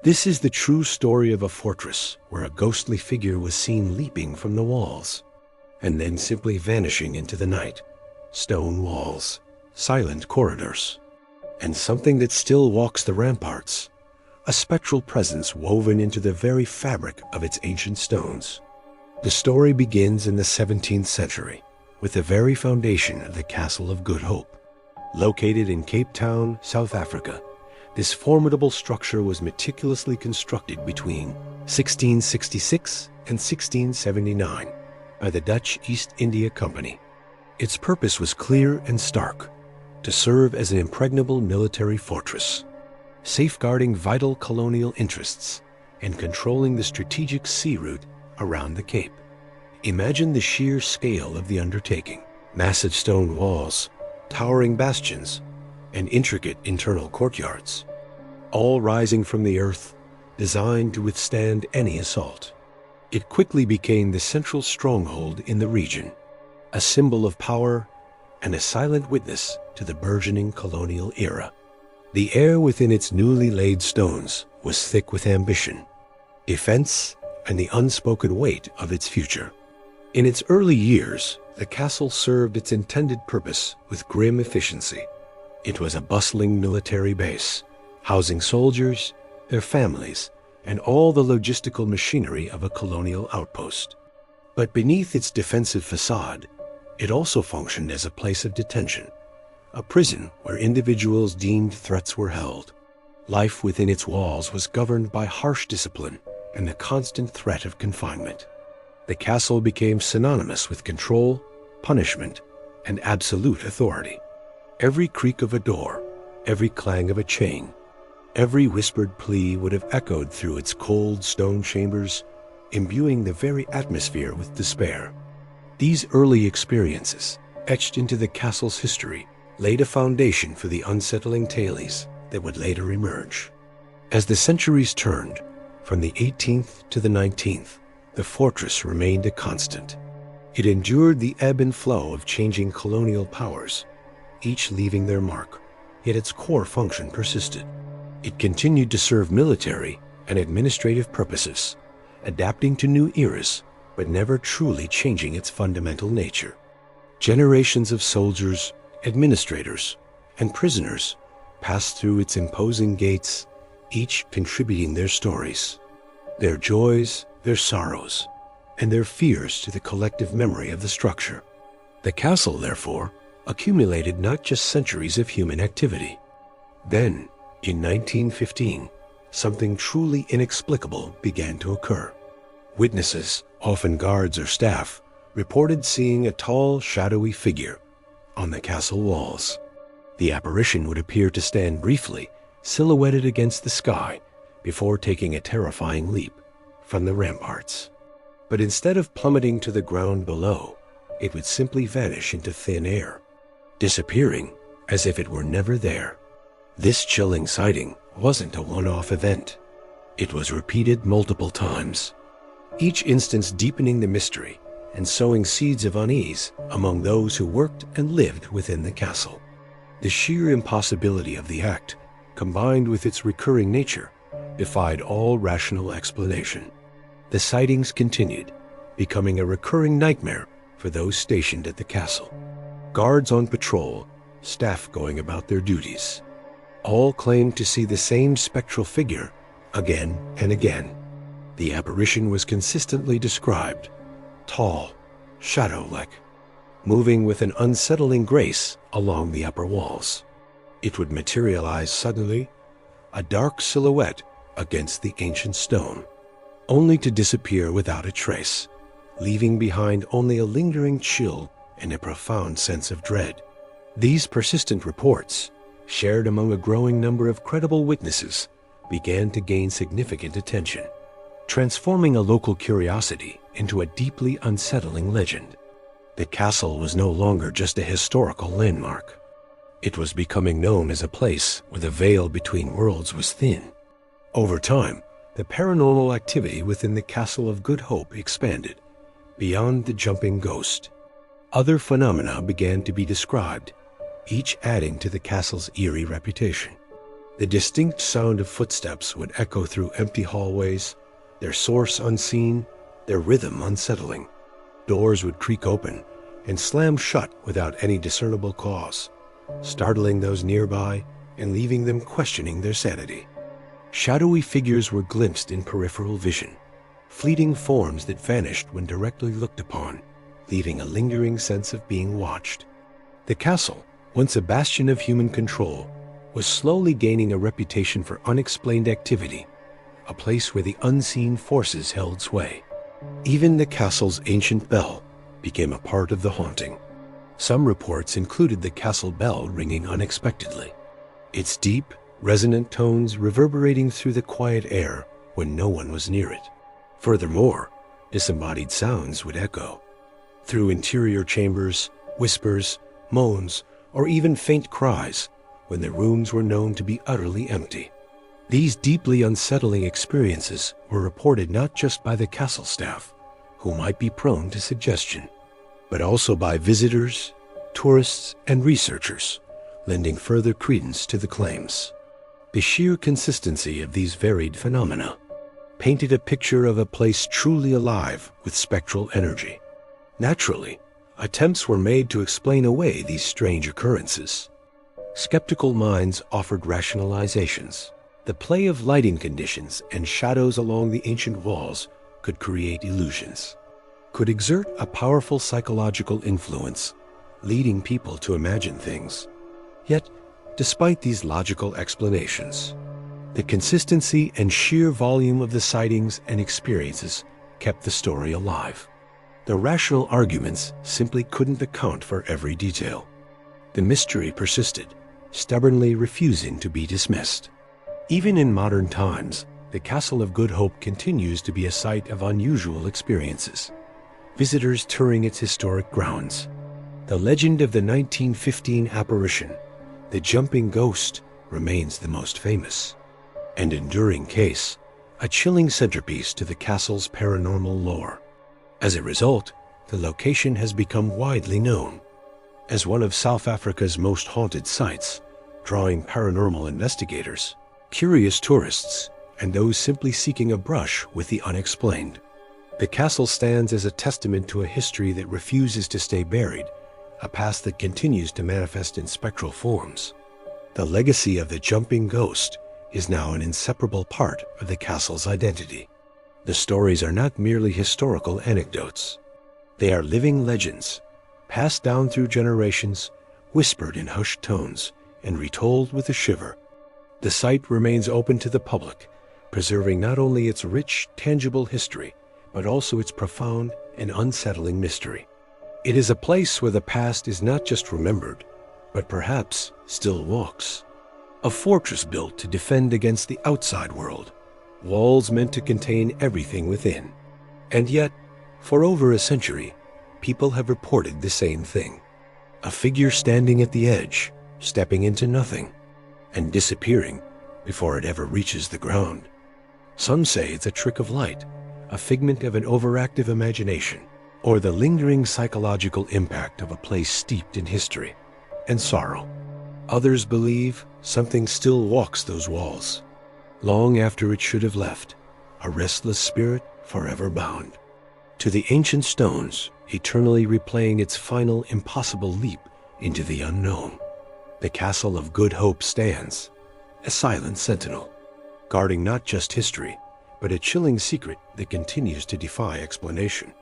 This is the true story of a fortress where a ghostly figure was seen leaping from the walls and then simply vanishing into the night. Stone walls, silent corridors, and something that still walks the ramparts, a spectral presence woven into the very fabric of its ancient stones. The story begins in the 17th century with the very foundation of the Castle of Good Hope. Located in Cape Town, South Africa, this formidable structure was meticulously constructed between 1666 and 1679 by the Dutch East India Company. Its purpose was clear and stark: to serve as an impregnable military fortress, safeguarding vital colonial interests and controlling the strategic sea route around the Cape. Imagine the sheer scale of the undertaking: massive stone walls, towering bastions, and intricate internal courtyards, all rising from the earth, designed to withstand any assault. It quickly became the central stronghold in the region, a symbol of power and a silent witness to the burgeoning colonial era. The air within its newly laid stones was thick with ambition, defense, and the unspoken weight of its future. In its early years, the castle served its intended purpose with grim efficiency. It was a bustling military base, housing soldiers, their families, and all the logistical machinery of a colonial outpost. But beneath its defensive facade, it also functioned as a place of detention, a prison where individuals deemed threats were held. Life within its walls was governed by harsh discipline and the constant threat of confinement. The castle became synonymous with control, punishment, and absolute authority. Every creak of a door, every clang of a chain, every whispered plea would have echoed through its cold stone chambers, imbuing the very atmosphere with despair. These early experiences, etched into the castle's history, laid a foundation for the unsettling tales that would later emerge. As the centuries turned, from the 18th to the 19th, the fortress remained a constant. It endured the ebb and flow of changing colonial powers, each leaving their mark, yet its core function persisted. It continued to serve military and administrative purposes, adapting to new eras, but never truly changing its fundamental nature. Generations of soldiers, administrators, and prisoners passed through its imposing gates, each contributing their stories, their joys, their sorrows, and their fears to the collective memory of the structure. The castle, therefore, accumulated not just centuries of human activity. Then, in 1915, something truly inexplicable began to occur. Witnesses, often guards or staff, reported seeing a tall, shadowy figure on the castle walls. The apparition would appear to stand briefly, silhouetted against the sky, before taking a terrifying leap from the ramparts. But instead of plummeting to the ground below, it would simply vanish into thin air, disappearing as if it were never there. This chilling sighting wasn't a one-off event. It was repeated multiple times, each instance deepening the mystery and sowing seeds of unease among those who worked and lived within the castle. The sheer impossibility of the act, combined with its recurring nature, defied all rational explanation. The sightings continued, becoming a recurring nightmare for those stationed at the castle. Guards on patrol, staff going about their duties, all claimed to see the same spectral figure again and again. The apparition was consistently described: tall, shadow-like, moving with an unsettling grace along the upper walls. It would materialize suddenly, a dark silhouette against the ancient stone, only to disappear without a trace, leaving behind only a lingering chill and a profound sense of dread. These persistent reports, shared among a growing number of credible witnesses, began to gain significant attention, transforming a local curiosity into a deeply unsettling legend. The castle was no longer just a historical landmark. It was becoming known as a place where the veil between worlds was thin. Over time, the paranormal activity within the Castle of Good Hope expanded beyond the jumping ghost. Other phenomena began to be described, each adding to the castle's eerie reputation. The distinct sound of footsteps would echo through empty hallways, their source unseen, their rhythm unsettling. Doors would creak open and slam shut without any discernible cause, startling those nearby and leaving them questioning their sanity. Shadowy figures were glimpsed in peripheral vision, fleeting forms that vanished when directly looked upon, leaving a lingering sense of being watched. The castle, once a bastion of human control, was slowly gaining a reputation for unexplained activity, a place where the unseen forces held sway. Even the castle's ancient bell became a part of the haunting. Some reports included the castle bell ringing unexpectedly, its deep, resonant tones reverberating through the quiet air when no one was near it. Furthermore, disembodied sounds would echo through interior chambers, whispers, moans, or even faint cries when the rooms were known to be utterly empty. These deeply unsettling experiences were reported not just by the castle staff, who might be prone to suggestion, but also by visitors, tourists, and researchers, lending further credence to the claims. The sheer consistency of these varied phenomena painted a picture of a place truly alive with spectral energy. Naturally, attempts were made to explain away these strange occurrences. Skeptical minds offered rationalizations. The play of lighting conditions and shadows along the ancient walls could create illusions, could exert a powerful psychological influence, leading people to imagine things. Yet, despite these logical explanations, the consistency and sheer volume of the sightings and experiences kept the story alive. The rational arguments simply couldn't account for every detail. The mystery persisted, stubbornly refusing to be dismissed. Even in modern times, the Castle of Good Hope continues to be a site of unusual experiences. Visitors touring its historic grounds. The legend of the 1915 apparition, the jumping ghost, remains the most famous and enduring case, a chilling centerpiece to the castle's paranormal lore. As a result, the location has become widely known as one of South Africa's most haunted sites, drawing paranormal investigators, curious tourists, and those simply seeking a brush with the unexplained. The castle stands as a testament to a history that refuses to stay buried, a past that continues to manifest in spectral forms. The legacy of the jumping ghost is now an inseparable part of the castle's identity. The stories are not merely historical anecdotes. They are living legends, passed down through generations, whispered in hushed tones, and retold with a shiver. The site remains open to the public, preserving not only its rich, tangible history, but also its profound and unsettling mystery. It is a place where the past is not just remembered, but perhaps still walks. A fortress built to defend against the outside world, walls meant to contain everything within. And yet, for over a century, people have reported the same thing. A figure standing at the edge, stepping into nothing, and disappearing before it ever reaches the ground. Some say it's a trick of light, a figment of an overactive imagination, or the lingering psychological impact of a place steeped in history and sorrow. Others believe something still walks those walls, long after it should have left, a restless spirit forever bound to the ancient stones, eternally replaying its final impossible leap into the unknown. The Castle of Good Hope stands, a silent sentinel, guarding not just history, but a chilling secret that continues to defy explanation.